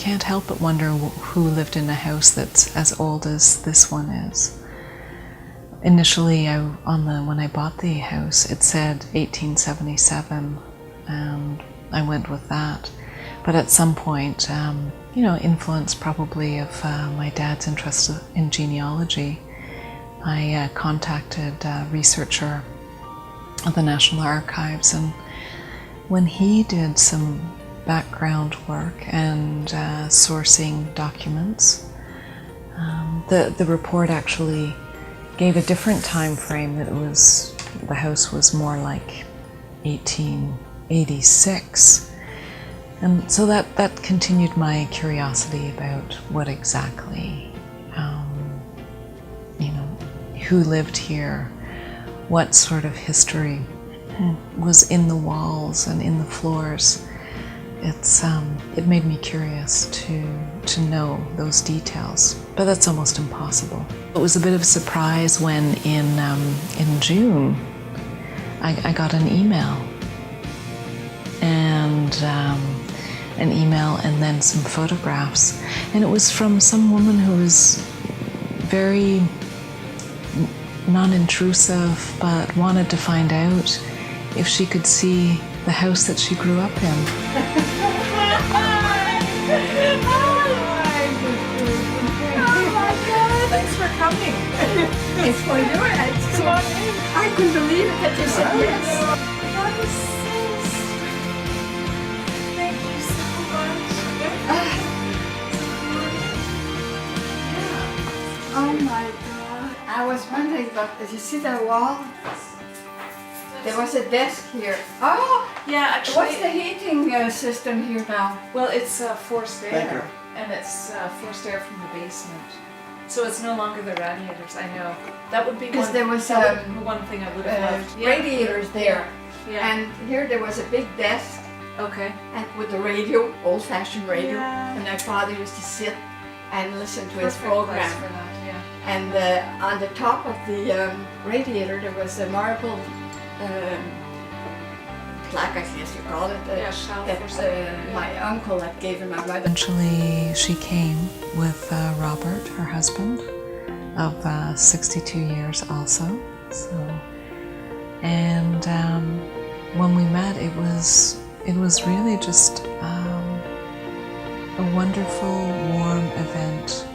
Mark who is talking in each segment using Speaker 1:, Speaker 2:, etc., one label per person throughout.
Speaker 1: can't help but wonder who lived in a house that's as old as this one is. Initially, when I bought the house, it said 1877, and I went with that. But at some point, influenced probably of my dad's interest in genealogy, I contacted a researcher at the National Archives, and when he did some background work and sourcing documents, the report actually gave a different time frame, that the house was more like 1886. And so that continued my curiosity about what exactly, who lived here, what sort of history was in the walls and in the floors. It made me curious to know those details, but that's almost impossible. It was a bit of a surprise when in June I got an email, and then some photographs, and it was from some woman who was very non-intrusive, but wanted to find out if she could see the house that she grew up in.
Speaker 2: Thanks for coming. It's for you. Come on in. I couldn't believe it that you said yes. That is so sweet. Thank you so much. Oh my God. I was wondering, but did you see the wall? There was a desk here. Oh!
Speaker 1: Yeah, actually.
Speaker 2: What's the heating system here now?
Speaker 1: Well, it's forced air, and it's forced air from the basement. So it's no longer the radiators, I know. That would be
Speaker 2: because there was
Speaker 1: one thing I would have loved.
Speaker 2: Radiators there.
Speaker 1: Yeah.
Speaker 2: And here there was a big desk.
Speaker 1: Okay.
Speaker 2: And with the radio, old-fashioned radio.
Speaker 1: Yeah.
Speaker 2: And my father used to sit and listen to his
Speaker 1: Perfect
Speaker 2: program.
Speaker 1: place for that, yeah.
Speaker 2: And on the top of the radiator there was a marble plaque, I guess you call it. That my uncle had given my mother.
Speaker 1: Eventually she came with Robert, her husband, of 62 years also. And when we met, it was really just a wonderful, warm event.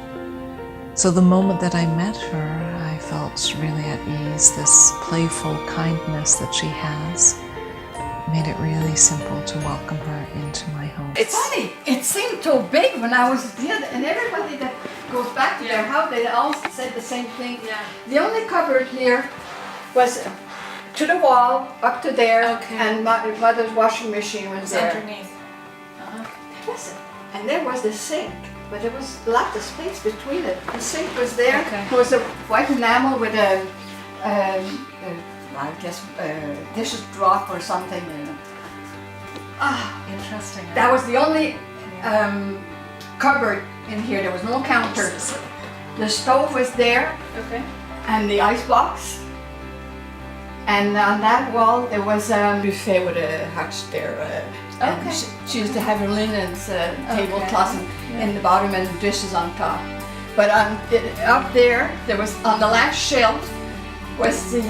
Speaker 1: So the moment that I met her, I felt really at ease. This playful kindness that she has made it really simple to welcome her into my home.
Speaker 2: It's funny, it seemed so big when I was a kid, and everybody that goes back to their house, they all said the same thing.
Speaker 1: Yeah.
Speaker 2: The only cupboard here was to the wall, up to there, and my mother's washing machine was there.
Speaker 1: Underneath.
Speaker 2: And there was the sink, but there was a lot of space between it. The sink was there.
Speaker 1: Okay.
Speaker 2: There was a white enamel with a I guess dishes drop or something.
Speaker 1: Interesting.
Speaker 2: That was the only cupboard in here. There was no counter. The stove was there.
Speaker 1: Okay.
Speaker 2: And the ice box. And on that wall there was a buffet with a hutch there. And she used to have her linens, tablecloths in the bottom and dishes on top. But up there was on the last shelf was the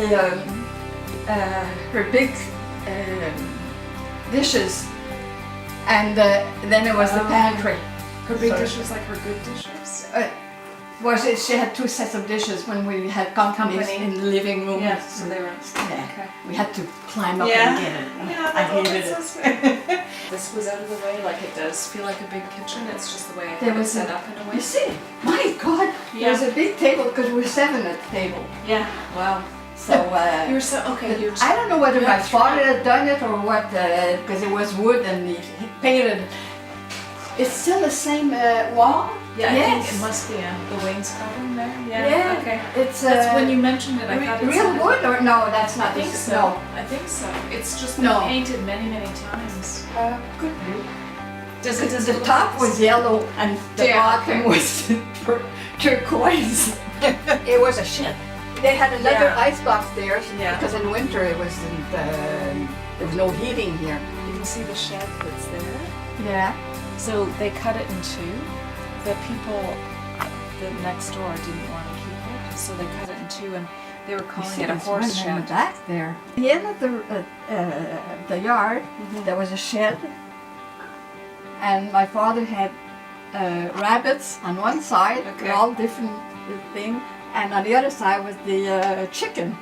Speaker 2: her big dishes, and then it was the pantry.
Speaker 1: Her big dishes, like her good dishes?
Speaker 2: She had two sets of dishes when we had company in the living room.
Speaker 1: Yeah, so they were.
Speaker 2: Okay. We had to climb up and get it.
Speaker 1: Yeah,
Speaker 2: I hated it.
Speaker 1: So sweet. This was out of the way, like it does feel like a big kitchen. It's just the way it was set up in a way.
Speaker 2: You see, my God, there was a big table because we were 7 at the table.
Speaker 1: Yeah. Wow.
Speaker 2: So
Speaker 1: you were so okay.
Speaker 2: I don't know whether my father had done it or what, because it was wood and he painted. It's still the same wall.
Speaker 1: Yeah, I think it must be the wainscoting there.
Speaker 2: Yeah.
Speaker 1: Okay.
Speaker 2: It's
Speaker 1: that's when you mentioned it. I thought it's
Speaker 2: real wood or no? That's not.
Speaker 1: I think so.
Speaker 2: No.
Speaker 1: I think so. It's just been painted many times.
Speaker 2: Could be.
Speaker 1: The
Speaker 2: top was yellow and the bottom was turquoise. It was a shed. They had another ice box there because in winter it wasn't. There was no heating here.
Speaker 1: You can see the shed that's there.
Speaker 2: Yeah.
Speaker 3: So they cut it in two. The people the next door didn't want to keep it, so they cut it in two, and they were calling it a horse
Speaker 2: In the
Speaker 3: shed.
Speaker 2: back there. At the end of the yard, there was a shed, and my father had rabbits on one side,
Speaker 3: Okay.
Speaker 2: all different things, and on the other side was the chicken.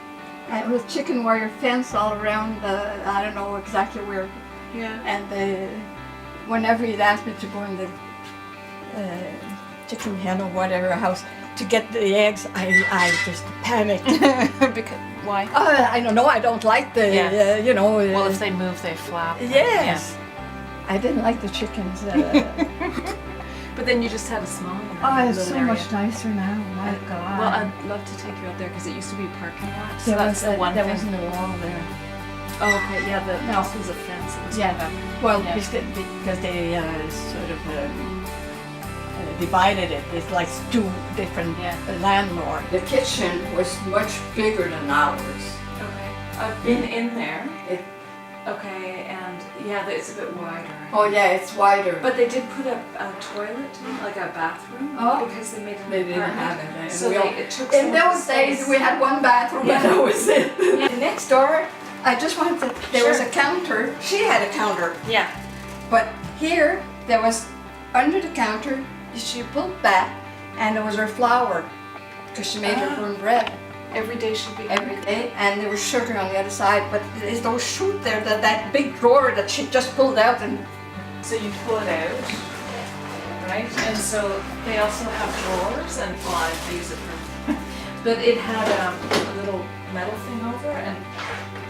Speaker 2: And it was chicken wire fence all around I don't know exactly where.
Speaker 3: Yeah.
Speaker 2: And whenever he'd ask me to go in the chicken hen or whatever house to get the eggs, I just panicked.
Speaker 3: Because why?
Speaker 2: I don't know. I don't like the
Speaker 3: Yeah.
Speaker 2: Well,
Speaker 3: if they move, they flap.
Speaker 2: yes, I didn't like the chickens.
Speaker 3: But then you just had a small one.
Speaker 2: Oh, it's
Speaker 3: little
Speaker 2: so
Speaker 3: area.
Speaker 2: much nicer now. My God.
Speaker 3: Well, I'd love to take you out there because it used to be a parking lot. So
Speaker 2: there
Speaker 3: that's the one
Speaker 2: there
Speaker 3: thing.
Speaker 2: wasn't a wall there.
Speaker 3: Oh, okay. Yeah,
Speaker 2: No.
Speaker 3: this was a fence. It was
Speaker 2: Yeah.
Speaker 3: kind of
Speaker 2: Well,
Speaker 3: Yeah.
Speaker 2: because they sort of divided it. It's like two different
Speaker 3: Yeah.
Speaker 2: landlords. The kitchen was much bigger than ours.
Speaker 3: Okay. I've been in there.
Speaker 2: It,
Speaker 3: Okay, and yeah, it's a bit wider.
Speaker 2: oh yeah, it's wider.
Speaker 3: But they did put a toilet, like a bathroom,
Speaker 2: Oh.
Speaker 3: because they made an
Speaker 2: They didn't
Speaker 3: apartment.
Speaker 2: have it.
Speaker 3: So it took
Speaker 2: In
Speaker 3: some of the
Speaker 2: those days,
Speaker 3: space.
Speaker 2: we had one bathroom and that was it. Next door, I just wanted to, there was
Speaker 3: Sure.
Speaker 2: a counter. She had a counter,
Speaker 3: Yeah.
Speaker 2: but here there was under the counter. She pulled back, and there was her flour because she made her
Speaker 3: Ah.
Speaker 2: own bread
Speaker 3: Every day should be
Speaker 2: every day, and there was sugar on the other side. But there's those chute there, that big drawer that she just pulled out, and
Speaker 3: So you pull it out, right? And so they also have drawers, and well, I use it for. But it had a little metal thing over, and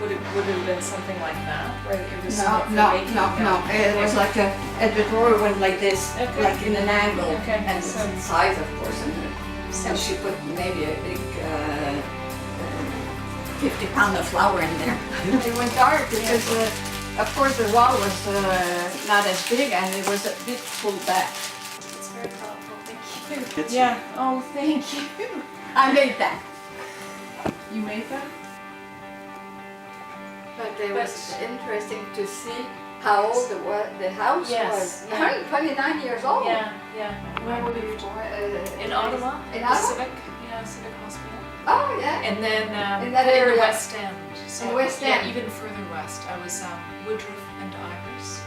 Speaker 3: would it have been something like that, where it was for making
Speaker 2: It was like the drawer went like this,
Speaker 3: Okay.
Speaker 2: like in an angle,
Speaker 3: Okay,
Speaker 2: and it's
Speaker 3: so-
Speaker 2: the size, of course. And she put maybe a big 50-pound of flour in there. It went dark because, of course, the wall was not as big, and it was a bit pulled back.
Speaker 3: It's very thoughtful. Thank you.
Speaker 4: It's-
Speaker 3: Yeah. Oh, thank you.
Speaker 2: I made that,
Speaker 3: You made that?
Speaker 2: but it was interesting to see how old the house
Speaker 3: Yes,
Speaker 2: was.
Speaker 3: yeah.
Speaker 2: 129 years old.
Speaker 3: Yeah. Yeah.
Speaker 2: Where were you born?
Speaker 3: In Ottawa.
Speaker 2: In
Speaker 3: the
Speaker 2: Ottawa?
Speaker 3: Civic. Yeah, Civic Hospital.
Speaker 2: Oh yeah.
Speaker 3: And then
Speaker 2: In that
Speaker 3: in
Speaker 2: area.
Speaker 3: the West End. So,
Speaker 2: In West
Speaker 3: yeah,
Speaker 2: End.
Speaker 3: even further west. I was Woodruff and Iris.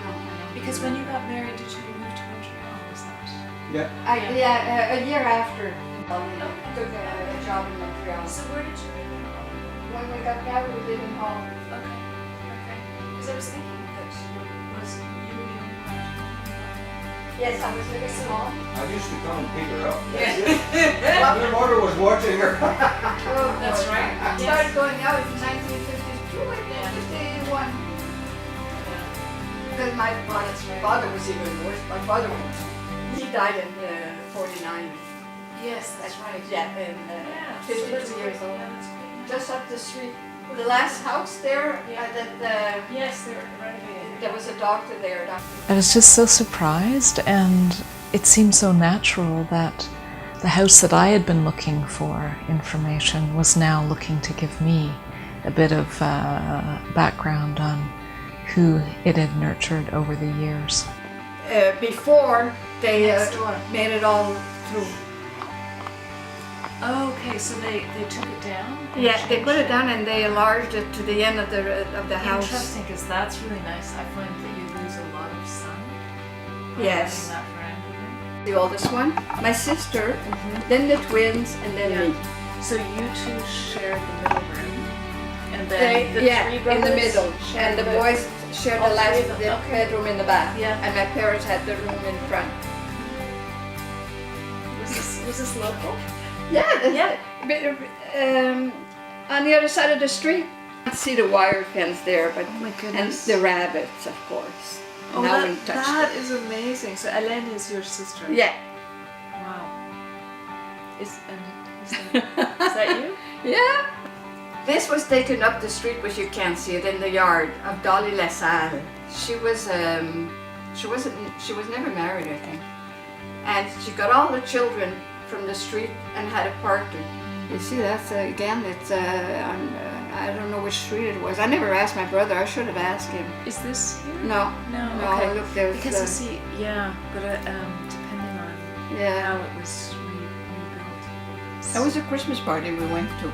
Speaker 2: No, I don't
Speaker 3: Because
Speaker 2: remember.
Speaker 3: when you got married, did you move to Montreal? Was that?
Speaker 4: Yeah.
Speaker 2: A year after, took a job in Montreal.
Speaker 3: So where did you live in Ottawa?
Speaker 2: When we got married, we lived in home.
Speaker 3: Okay. Okay. Because I was thinking that was you were the only one.
Speaker 2: Yes, I was living in home.
Speaker 4: I used to come and pick her up.
Speaker 3: Yeah.
Speaker 4: Your mother was watching her.
Speaker 3: That's right.
Speaker 2: I started going out in 1952 and 51. Because my father was even worse. My father, he died in 49.
Speaker 3: Yes, that's right.
Speaker 2: Yeah, and
Speaker 3: Yeah.
Speaker 2: 52 years old.
Speaker 3: Yeah, that's great.
Speaker 2: Just up the street. The last house there,
Speaker 3: Yes, they're renovating.
Speaker 2: there was a doctor there.
Speaker 1: I was just so surprised, and it seemed so natural that the house that I had been looking for information was now looking to give me a bit of background on who it had nurtured over the years.
Speaker 2: Before they
Speaker 3: Next door.
Speaker 2: made it all through.
Speaker 3: Oh, okay, so they took it down? and
Speaker 2: Yeah, they put it
Speaker 3: changed
Speaker 2: down and they enlarged it to the end of the house.
Speaker 3: Interesting, because that's really nice. I find that you lose a lot of sun. by
Speaker 2: Yes.
Speaker 3: having that veranda.
Speaker 2: The oldest one, my sister, then the twins, and then me.
Speaker 3: So you two shared the middle room, and then the
Speaker 2: Yeah,
Speaker 3: three
Speaker 2: in
Speaker 3: brothers
Speaker 2: the middle,
Speaker 3: shared
Speaker 2: and the boys shared
Speaker 3: all
Speaker 2: the
Speaker 3: three
Speaker 2: last
Speaker 3: of them,
Speaker 2: the
Speaker 3: okay.
Speaker 2: bedroom in the back.
Speaker 3: Yeah.
Speaker 2: And my parents had the room in front.
Speaker 3: Was this local?
Speaker 2: Yeah,
Speaker 3: Yeah.
Speaker 2: On the other side of the street, I see the wire fence there, but
Speaker 3: Oh my
Speaker 2: and
Speaker 3: goodness.
Speaker 2: the rabbits, of course.
Speaker 3: Oh,
Speaker 2: Now we touched
Speaker 3: that
Speaker 2: it.
Speaker 3: is amazing. So Hélène is your sister.
Speaker 2: Yeah.
Speaker 3: Wow. Is that you?
Speaker 2: Yeah. This was taken up the street, but you can't see it in the yard of Dolly LaSalle. She was never married, I think, and she got all the children from the street and had a party. You see, that's again, it's I don't know which street it was. I never asked my brother. I should have asked him.
Speaker 3: Is this here?
Speaker 2: No.
Speaker 3: No.
Speaker 2: No,
Speaker 3: Okay.
Speaker 2: look, there's
Speaker 3: Because you see, yeah, but depending on
Speaker 2: yeah.
Speaker 3: how it was rebuilt.
Speaker 2: That was a Christmas party we went to.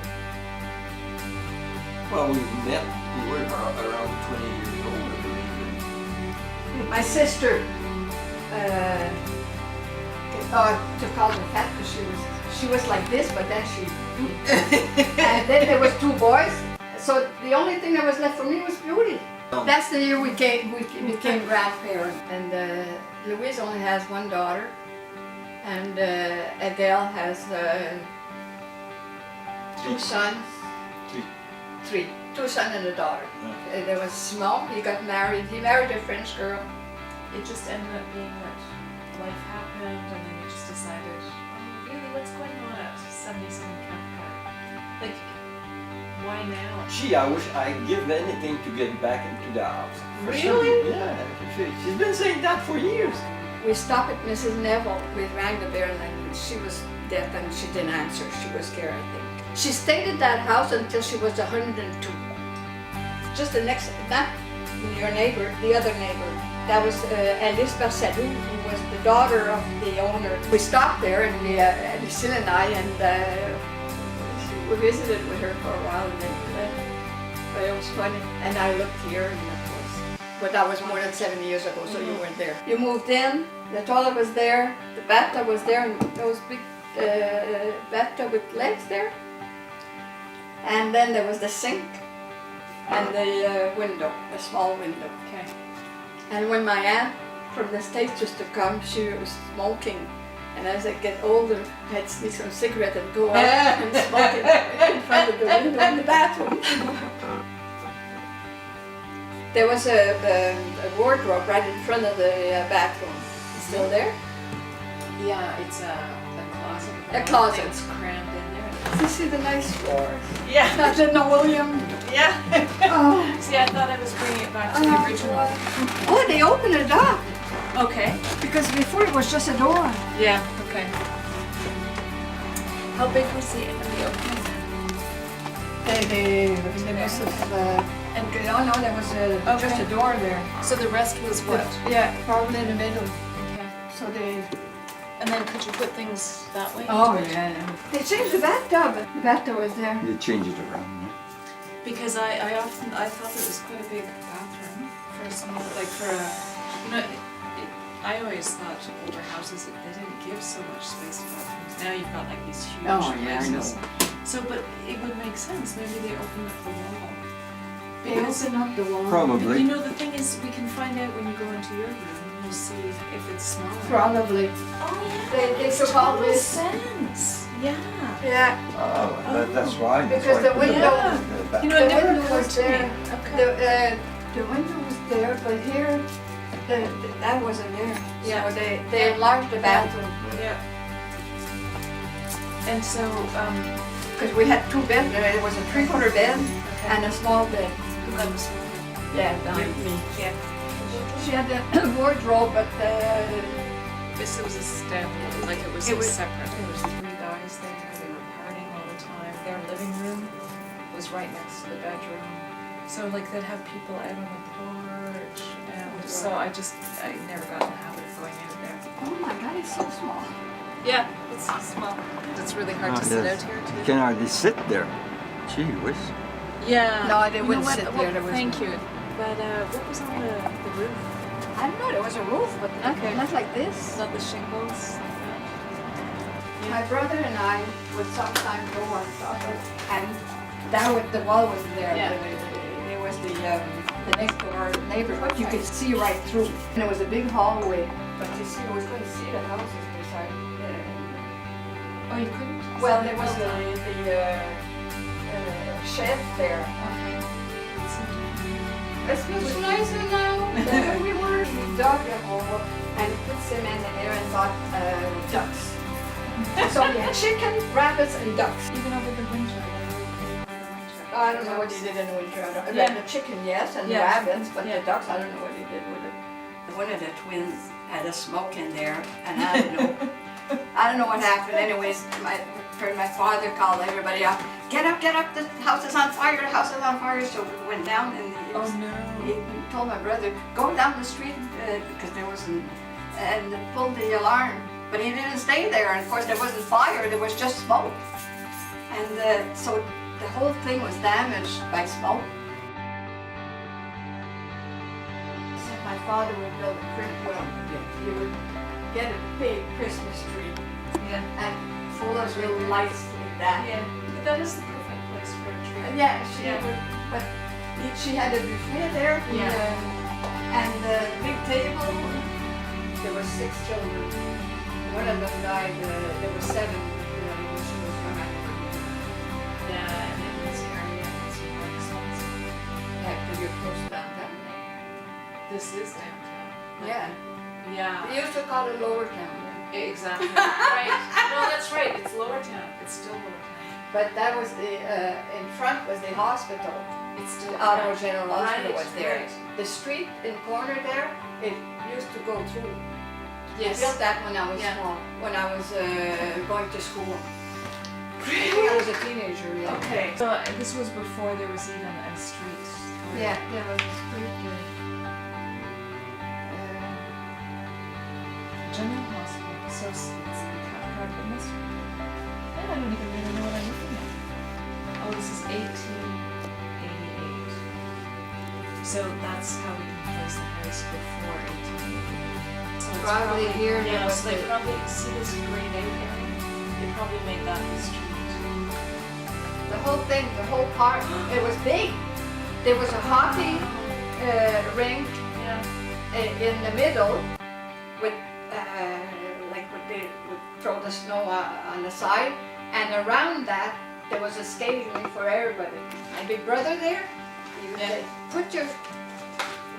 Speaker 4: Well, we met, we were around 20 years old, I believe.
Speaker 2: My sister took all the fat because she was like this, but then she and then there was 2 boys. So the only thing that was left for me was beauty. That's the year we became grandparents. And Louise only has 1 daughter, and Adele has 2 sons. 3. 2 sons and a daughter. There was Simon. He got married. He married a French girl.
Speaker 3: It just ended up being that life happened, and then you just decided, oh, really, what's going on at 77 Cathcart? Like, why now?
Speaker 4: Gee, I wish I'd give anything to get back into the house. For
Speaker 3: Really?
Speaker 4: yeah, she's been saying that for years.
Speaker 2: We stopped at Mrs. Neville. We rang the bell and she was deaf and she didn't answer. She was scared, I think. She stayed at that house until she was 102. Just the next, not your neighbor, the other neighbor. That was Alice Barcelu, who was the daughter of the owner. We stopped there, and Lucille and I, and we visited with her for a while. But it was funny. And I looked here, and of course, but that was more than 7 years ago, so you weren't there. You moved in. The toilet was there. The bathtub was there, and those big bathtub with legs there. And then there was the sink and the window, a small window.
Speaker 3: Okay.
Speaker 2: And when my aunt from the States used to come, she was smoking. And as I get older, I'd sneak some cigarette and go out and smoke it in front of the window in the bathroom. There was a wardrobe right in front of the bathroom. It's still there?
Speaker 3: Yeah, it's a closet.
Speaker 2: A closet.
Speaker 3: It's crammed in there.
Speaker 2: You see the nice floors?
Speaker 3: Yeah.
Speaker 2: Not the William.
Speaker 3: Yeah.
Speaker 2: Oh.
Speaker 3: See, I thought I was bringing it back to the original.
Speaker 2: Oh, they opened it up.
Speaker 3: Okay.
Speaker 2: Because before it was just a door.
Speaker 3: Yeah. Okay. How big was the opening?
Speaker 2: They must have, and no, there was just a door there.
Speaker 3: So the rest was what?
Speaker 2: Yeah, probably in the middle.
Speaker 3: Okay.
Speaker 2: So they.
Speaker 3: And then could you put things that way?
Speaker 2: Oh yeah. They changed the bathtub. The bathtub was there.
Speaker 4: You change it around.
Speaker 3: Because I thought it was quite a big bathroom for a small, like for a, you know, I always thought older houses, they didn't give so much space for bathrooms. Now you've got like these huge places. So, but it would make sense. Maybe they opened up the wall.
Speaker 2: They opened up the wall.
Speaker 4: Probably.
Speaker 3: You know, the thing is, we can find out when you go into your room. You'll see if it's smaller.
Speaker 2: Probably.
Speaker 3: Oh yeah.
Speaker 2: They took all
Speaker 3: total
Speaker 2: this.
Speaker 3: sense. Yeah.
Speaker 2: Yeah.
Speaker 4: Oh, that's why.
Speaker 2: Because the window.
Speaker 3: You know, it
Speaker 2: The
Speaker 3: never
Speaker 2: window
Speaker 3: occurred
Speaker 2: was
Speaker 3: to me.
Speaker 2: there.
Speaker 3: Okay.
Speaker 2: The window was there, but here, that wasn't there.
Speaker 3: Yeah.
Speaker 2: So they enlarged the bathroom.
Speaker 3: Yeah. And so,
Speaker 2: Because we had 2 beds. There was a 3-quarter bed and a small bed.
Speaker 3: who got the small?
Speaker 2: Yeah, behind me.
Speaker 3: Yeah.
Speaker 2: She had the wardrobe, but
Speaker 3: This was a standalone, like it was separate. There was 3 guys there. They were partying all the time. Their living room was right next to the bedroom. So like they'd have people out on the porch, and so I never got in the habit of going out there.
Speaker 2: oh my God, it's so small.
Speaker 3: Yeah, it's small. It's really hard to sit out here too.
Speaker 4: You can hardly sit there. Gee whiz.
Speaker 3: Yeah.
Speaker 2: No, they
Speaker 3: You know
Speaker 2: wouldn't
Speaker 3: what-
Speaker 2: sit
Speaker 3: well,
Speaker 2: there. There was
Speaker 3: Thank you. But what was on the roof?
Speaker 2: I don't know. There was a roof, but not like this.
Speaker 3: Not the shingles.
Speaker 2: My brother and I would sometimes go on top of it, and that was the wall was there.
Speaker 3: Yeah.
Speaker 2: It was the next door neighbor, but you could see right through. And it was a big hallway, but you see, we couldn't see the houses beside.
Speaker 3: Oh, you couldn't?
Speaker 2: Well, there was the shed there.
Speaker 3: Okay.
Speaker 2: It's much nicer now than we were. We dug a hole and put cement in there and got ducks. So we had chicken, rabbits, and ducks.
Speaker 3: Even over the winter.
Speaker 2: I don't know what he did in the winter.
Speaker 3: Yeah.
Speaker 2: The chicken, yes, and the
Speaker 3: Yeah.
Speaker 2: rabbits, but
Speaker 3: Yeah.
Speaker 2: the ducks, I don't know what he did with it. One of the twins had a smoke in there, and I don't know. I don't know what happened. Anyways, heard my father call everybody up, get up, the house is on fire, the house is on fire. So we went down and he told my brother, go down the street, because there wasn't, and pull the alarm. But he didn't stay there, and of course there wasn't fire, there was just smoke. And so the whole thing was damaged by smoke. So my father would build a he would get a big Christmas tree.
Speaker 3: Yeah.
Speaker 2: And full of little lights like that.
Speaker 3: Yeah. But that is the perfect place for a tree.
Speaker 2: Yeah, she had a buffet there. And the big table. There were 6 children. One of them died. There were 7 when she was young.
Speaker 3: Yeah, and in this area, it's more expensive.
Speaker 2: Yeah, because you're close to downtown.
Speaker 3: This is downtown.
Speaker 2: Yeah.
Speaker 3: Yeah.
Speaker 2: They used to call it Lower Town.
Speaker 3: Exactly. Right. No, that's right. It's Lower Town. It's still Lower Town.
Speaker 2: But that was in front was the hospital.
Speaker 3: It's still
Speaker 2: The Ottawa General Hospital
Speaker 3: Right,
Speaker 2: was there.
Speaker 3: right.
Speaker 2: The street in corner there, it used to go through.
Speaker 3: Yes.
Speaker 2: I built that when I was
Speaker 3: Yeah.
Speaker 2: small, when I was going to school. I was a teenager. Yeah.
Speaker 3: Okay. So this was before there was even a street.
Speaker 2: Yeah, there was a street.
Speaker 3: General Hospital Associates in Cathcart. It must. I don't even really know what I'm looking at. Oh, this is 1888. So that's how we can place the house before 1888. So it's
Speaker 2: Probably here there
Speaker 3: Yeah,
Speaker 2: was
Speaker 3: so they
Speaker 2: the-
Speaker 3: probably see this grayed out area. They probably made that the street.
Speaker 2: The whole thing, the whole park, it was big. There was a hockey rink
Speaker 3: Yeah.
Speaker 2: in the middle with like what they would throw the snow on the side, and around that there was a skating rink for everybody. My big brother there, he would say, put your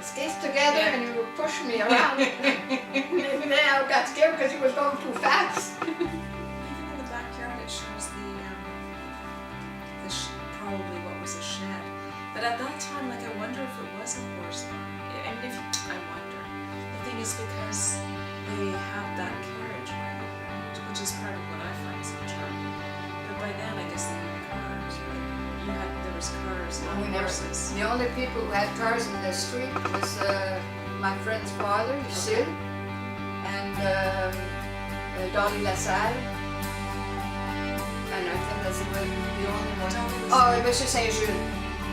Speaker 2: skates together
Speaker 3: Yeah.
Speaker 2: and he would push me around. And then I got scared because he was going too fast.
Speaker 3: Even in the backyard, it shows probably what was a shed. But at that time, like, I wonder if it was a horse barn. I mean, I wonder. The thing is, because they have that carriageway, right, which is part of what I find so charming. But by then, I guess they had cars, right? There was cars, not horses.
Speaker 2: The only people who had cars in the street was my friend's father, Sid, and Dolly LaSalle. And I think that's the only one. Oh, it was just Gertrude,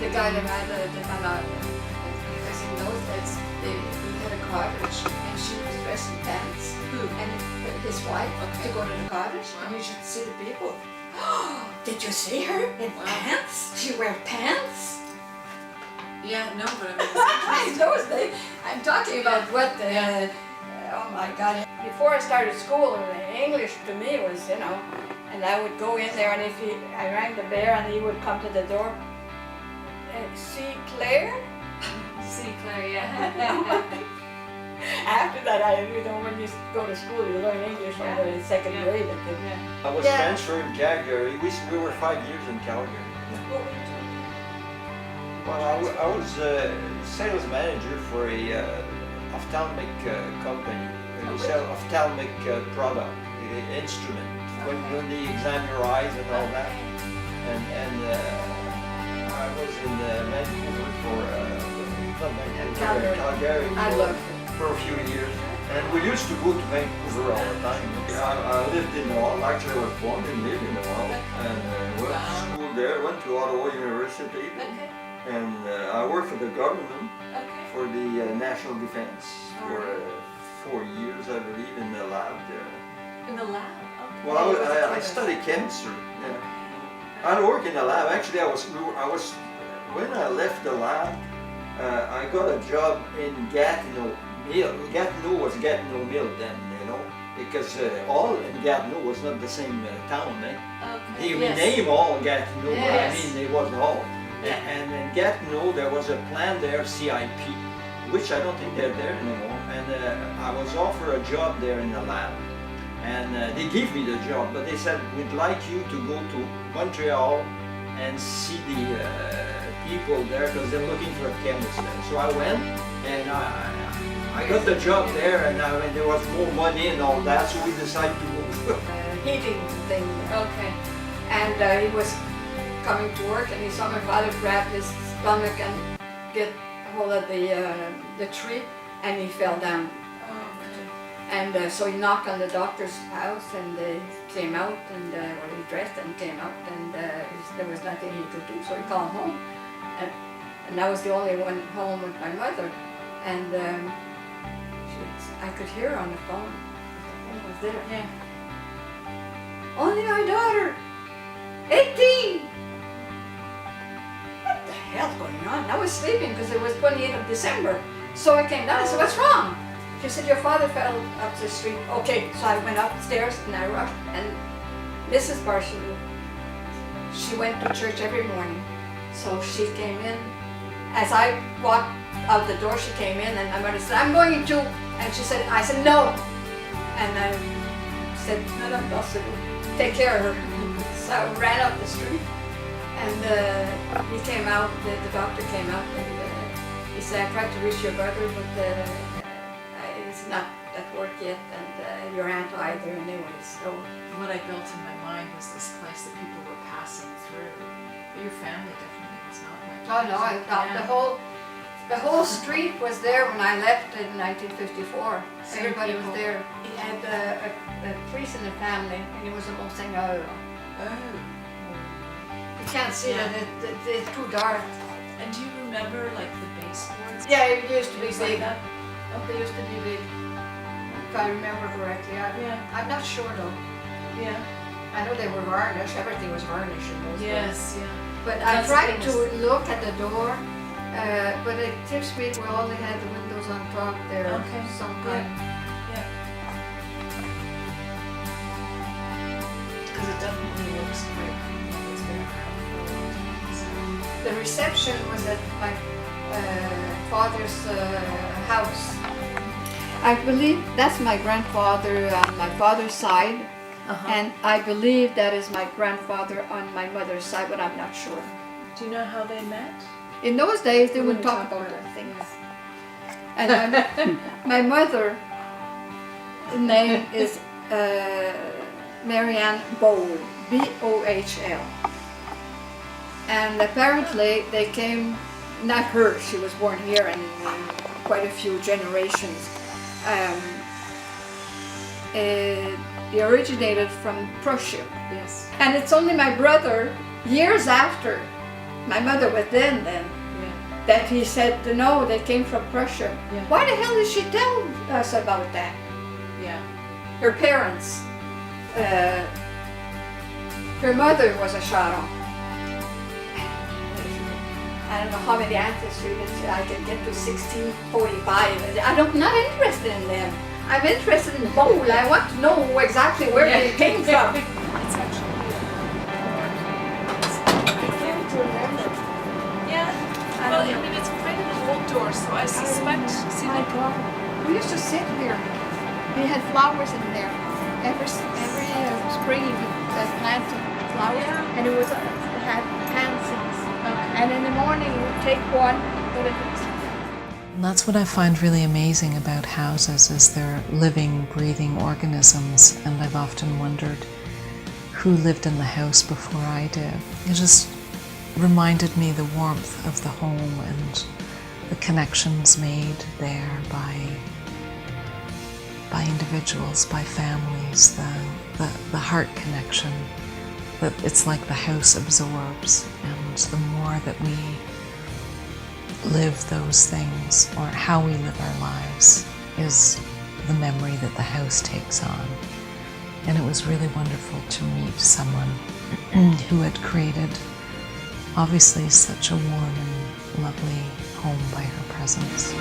Speaker 2: the guy that had the because in those days he had a cottage and she was dressed in pants.
Speaker 3: Who?
Speaker 2: And his wife
Speaker 3: Okay.
Speaker 2: to go to the cottage,
Speaker 3: Wow.
Speaker 2: and you should see the people. Did you see her in
Speaker 3: Wow.
Speaker 2: pants? She wear pants?
Speaker 3: Yeah, no, but I mean,
Speaker 2: In those days, I'm talking about what the, oh my God. Before I started school, English to me was, and I would go in there and I rang the bell and he would come to the door. See Claire?
Speaker 3: see Claire, yeah.
Speaker 2: After that, when you go to school, you learn English from the second
Speaker 3: Yeah.
Speaker 2: grade. I think.
Speaker 3: Yeah.
Speaker 4: I was
Speaker 2: Yeah.
Speaker 4: transferred in Calgary. We were 5 years in Calgary. Yeah.
Speaker 3: What were you doing?
Speaker 4: Well, I was sales manager for a ophthalmic company. We sell ophthalmic product, instrument, when they examine your eyes and all that. And I was in Vancouver for not Vancouver, Calgary
Speaker 2: I loved it.
Speaker 4: for a few years. And we used to go to Vancouver all the time. I lived in Ottawa. Actually, I was born and lived in Ottawa. And went to school there, went to Ottawa University.
Speaker 3: Okay.
Speaker 4: And I worked for the government
Speaker 3: Okay.
Speaker 4: for the National Defense for 4 years, I believe, in the lab there.
Speaker 3: In the lab? Okay.
Speaker 4: Well, I studied chemistry. Yeah. I work in the lab. Actually, when I left the lab, I got a job in Gatineau Mill. Gatineau was Gatineau Mill then, because all in Gatineau was not the same town, eh?
Speaker 3: Okay.
Speaker 4: They
Speaker 3: Yes.
Speaker 4: rename all Gatineau, but I
Speaker 3: Yes.
Speaker 4: mean, it wasn't all. And in Gatineau, there was a plant there, CIP, which I don't think they're there anymore. And I was offered a job there in the lab. And they gave me the job, but they said, we'd like you to go to Montreal and see the people there because they're looking for a chemist there. So I went and I got the job there, and there was more money and all that, so we decided to move.
Speaker 2: Heating thing.
Speaker 3: Okay.
Speaker 2: and he was coming to work, and he saw my father grab his stomach and get hold of the tree, and he fell down. And so he knocked on the doctor's house, and they came out, and well, he dressed and came out, and there was nothing he could do, so he called home. And I was the only one home with my mother, and I could hear her on the phone. The phone was there.
Speaker 3: Yeah.
Speaker 2: Only my daughter, 18. What the hell's going on? I was sleeping because it was 28th of December. So I came down and said, what's wrong? She said, your father fell up the street. Okay, so I went upstairs and I rushed. And Mrs. Barcelou, she went to church every morning. So she came in. As I walked out the door, she came in, and my mother said, I'm going to. And she said, I said, no. And I said, Madame Barcelou, take care of her. So I ran up the street, and he came out, the doctor came out, and he said, I tried to reach your brother, but it's not at work yet, and your aunt either, anyway. So
Speaker 3: What I built in my mind was this place that people were passing through. But your family definitely was not like that.
Speaker 2: oh no, the whole street was there when I left in 1954.
Speaker 3: Same
Speaker 2: Everybody
Speaker 3: people.
Speaker 2: was there. He had a priest in the family, and he was a Monseigneur.
Speaker 3: Oh.
Speaker 2: You can't see
Speaker 3: Yeah.
Speaker 2: that it's too dark.
Speaker 3: And do you remember like the baseboards?
Speaker 2: Yeah, it used to be
Speaker 3: Things like
Speaker 2: big.
Speaker 3: that?
Speaker 2: They used to be big. If I remember correctly.
Speaker 3: Yeah.
Speaker 2: I'm not sure though.
Speaker 3: Yeah.
Speaker 2: I know they were varnished. Everything was varnished in those days.
Speaker 3: Yes, yeah.
Speaker 2: But I
Speaker 3: That's the
Speaker 2: tried
Speaker 3: thing
Speaker 2: to look at the door, but it seems to me we only had the windows on top there.
Speaker 3: Okay.
Speaker 2: Some
Speaker 3: Yeah.
Speaker 2: kind.
Speaker 3: Because it definitely looks great. It's been around for a long time. So.
Speaker 2: The reception was at my father's house. I believe that's my grandfather on my father's side, and I believe that is my grandfather on my mother's side, but I'm not sure.
Speaker 3: Do you know how they met?
Speaker 2: In those days, they would
Speaker 3: wouldn't
Speaker 2: talk
Speaker 3: talk
Speaker 2: about
Speaker 3: about it.
Speaker 2: things. And my mother's name is Marianne Bohl, B-O-H-L. And apparently they came, not her, she was born here and quite a few generations. They originated from Prussia.
Speaker 3: Yes.
Speaker 2: And it's only my brother, years after my mother was then,
Speaker 3: Yeah.
Speaker 2: that he said, no, they came from Prussia.
Speaker 3: Yeah.
Speaker 2: Why the hell did she tell us about that?
Speaker 3: Yeah.
Speaker 2: Her parents, her mother was a Charon. I don't know how many ancestors I can get to 1645. I'm not interested in them. I'm interested in the bowl. I want to know exactly where they came from.
Speaker 3: It's actually
Speaker 2: I can't remember.
Speaker 3: yeah. Well, I mean, it's quite an old door, so I suspect. See,
Speaker 2: My
Speaker 3: like,
Speaker 2: God. We used to sit here. We had flowers in there. Every spring we planted flowers,
Speaker 3: Yeah.
Speaker 2: and it had pansies. And in the morning you would take one, put it in.
Speaker 1: And that's what I find really amazing about houses is they're living, breathing organisms, and I've often wondered who lived in the house before I did. It just reminded me the warmth of the home and the connections made there by individuals, by families, the heart connection that it's like the house absorbs, and the more that we live those things, or how we live our lives, is the memory that the house takes on. And it was really wonderful to meet someone who had created, obviously, such a warm and lovely home by her presence.